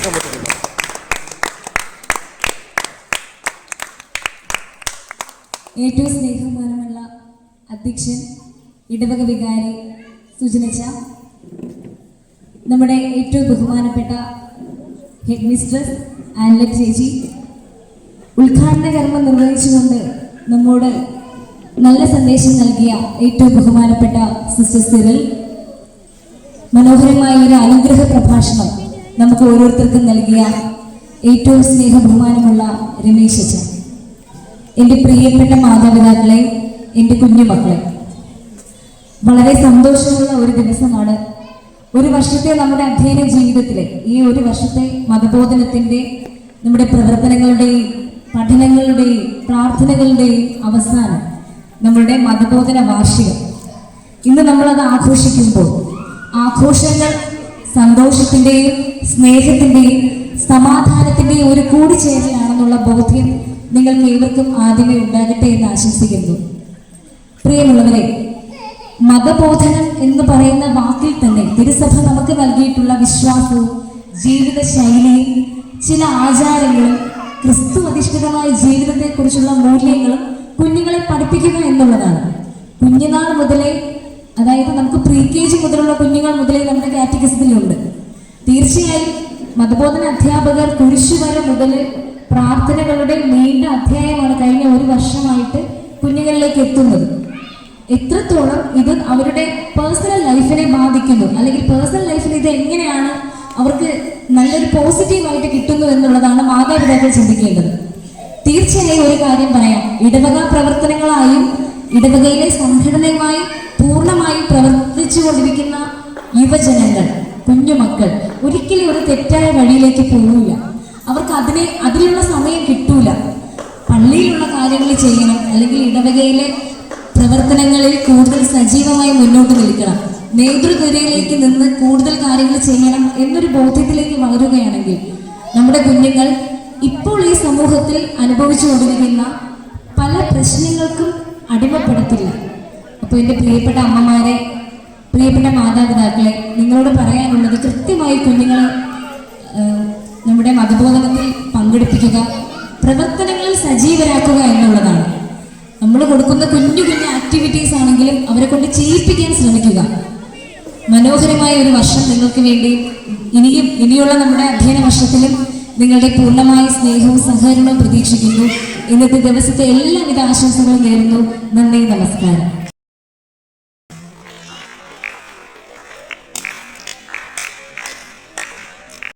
കേൾക്കാൻ പറ്റുന്നില്ല. ഏറ്റവും സ്നേഹമാനമുള്ള അധ്യക്ഷൻ, ഇടവക വികാരി സുജനച്ച, നമ്മുടെ ഏറ്റവും ബഹുമാനപ്പെട്ട ഹെഡ് മിസ്ട്രസ് ആൻലറ്റ് ചേച്ചി, ഉദ്ഘാടന കർമ്മം നിർവഹിച്ചുകൊണ്ട് നമ്മോട് നല്ല സന്ദേശം നൽകിയ ഏറ്റവും ബഹുമാനപ്പെട്ട സിസ്റ്റർ സിറിൽ, മനോഹരമായ ഒരു അനുഗ്രഹ പ്രഭാഷണം നമുക്ക് ഓരോരുത്തർക്കും നൽകിയ ഏറ്റവും സ്നേഹ ബഹുമാനമുള്ള രമേശ് അച്ഛൻ, എൻ്റെ പ്രിയപ്പെട്ട മാതാപിതാക്കളെ, എൻ്റെ കുഞ്ഞുമക്കളെ, വളരെ സന്തോഷമുള്ള ഒരു ദിവസമാണ്. ഒരു വർഷത്തെ നമ്മുടെ അധ്യയന ജീവിതത്തിലെ ഈ ഒരു വർഷത്തെ മതബോധനത്തിൻ്റെ നമ്മുടെ പ്രവർത്തനങ്ങളുടെയും പഠനങ്ങളുടെയും പ്രാർത്ഥനകളുടെയും അവസാനം നമ്മളുടെ മതബോധന വാർഷികം. ഇന്ന് നമ്മളത് ആഘോഷിക്കുമ്പോൾ ആഘോഷങ്ങൾ സന്തോഷത്തിൻ്റെയും സ്നേഹത്തിൻ്റെയും സമാധാനത്തിൻ്റെയും ഒരു കൂടിച്ചേരലാണെന്നുള്ള ബോധ്യം നിങ്ങൾക്ക് ഏവർക്കും ആദ്യമേ ഉണ്ടാകട്ടെ എന്ന് ആശംസിക്കുന്നു. പ്രിയമുള്ളവരെ, മതബോധനം എന്ന് പറയുന്ന വാക്കിൽ തന്നെ തിരുസഭ നമുക്ക് നൽകിയിട്ടുള്ള വിശ്വാസവും ജീവിത ശൈലിയും ചില ആചാരങ്ങളും ക്രിസ്തു അധിഷ്ഠിതമായ ജീവിതത്തെക്കുറിച്ചുള്ള മൂല്യങ്ങളും കുഞ്ഞുങ്ങളെ പഠിപ്പിക്കുക എന്നുള്ളതാണ്. കുഞ്ഞുനാൾ മുതലേ, അതായത് നമുക്ക് പ്രീ KG മുതലുള്ള കുഞ്ഞുങ്ങൾ മുതലേ നമ്മുടെ കാറ്റഗിസത്തിലുണ്ട്. തീർച്ചയായും മതബോധന അധ്യാപകർ കുരിശുവര മുതൽ പ്രാർത്ഥനകളുടെ നീണ്ട അധ്യായമാണ് കഴിഞ്ഞ ഒരു വർഷമായിട്ട് കുഞ്ഞുങ്ങളിലേക്ക് എത്തുന്നത്. എത്രത്തോളം ഇത് അവരുടെ പേഴ്സണൽ ലൈഫിനെ ബാധിക്കുന്നു, അല്ലെങ്കിൽ പേഴ്സണൽ ലൈഫിൽ ഇത് എങ്ങനെയാണ് അവർക്ക് നല്ലൊരു പോസിറ്റീവായിട്ട് കിട്ടുന്നു എന്നുള്ളതാണ് മാതാപിതാക്കൾ ചിന്തിക്കേണ്ടത്. തീർച്ചയായും ഒരു കാര്യം പറയാം, ഇടവക പ്രവർത്തനങ്ങളായും ഇടവകയിലെ സംഘടനയുമായി പൂർണ്ണമായും പ്രവർത്തിച്ചു കൊണ്ടിരിക്കുന്ന യുവജനങ്ങൾ, കുഞ്ഞുമക്കൾ ഒരിക്കലും ഒരു തെറ്റായ വഴിയിലേക്ക് പോകില്ല. അവർക്ക് അതിനുള്ള സമയം കിട്ടൂല. പള്ളിയിലുള്ള കാര്യങ്ങൾ ചെയ്യണം, അല്ലെങ്കിൽ ഇടവകയിലെ പ്രവർത്തനങ്ങളിൽ കൂടുതൽ സജീവമായി മുന്നോട്ട് നിൽക്കണം, നേതൃത്വരയിലേക്ക് നിന്ന് കൂടുതൽ കാര്യങ്ങൾ ചെയ്യണം എന്നൊരു ബോധ്യത്തിലേക്ക് വളരുകയാണെങ്കിൽ നമ്മുടെ കുഞ്ഞുങ്ങൾ ഇപ്പോൾ ഈ സമൂഹത്തിൽ അനുഭവിച്ചു കൊണ്ടിരിക്കുന്ന പല പ്രശ്നങ്ങൾക്കും അടിമപ്പെടുത്തില്ല. അപ്പോൾ എൻ്റെ പ്രിയപ്പെട്ട അമ്മമാരെ, പ്രിയപ്പെട്ട മാതാപിതാക്കളെ, നിങ്ങളോട് പറയാനുള്ളത് കൃത്യമായി കുഞ്ഞുങ്ങളെ നമ്മുടെ മതബോധനത്തിൽ പങ്കെടുപ്പിക്കുക, പ്രവർത്തനങ്ങളിൽ സജീവരാക്കുക എന്നുള്ളതാണ്. നമ്മൾ കൊടുക്കുന്ന കുഞ്ഞു കുഞ്ഞു ആക്ടിവിറ്റീസ് ആണെങ്കിലും അവരെ കൊണ്ട് ചെയ്യിപ്പിക്കാൻ ശ്രമിക്കുക. മനോഹരമായ ഒരു വർഷം നിങ്ങൾക്ക് വേണ്ടി ഇനിയുള്ള നമ്മുടെ അധ്യയന വർഷത്തിലും നിങ്ങളുടെ പൂർണ്ണമായ സ്നേഹവും സഹകരണവും പ്രതീക്ഷിക്കുന്നു. ഇന്നത്തെ ദിവസത്തെ എല്ലാവിധ ആശംസകളും നേരുന്നു. നന്ദി, നമസ്കാരം.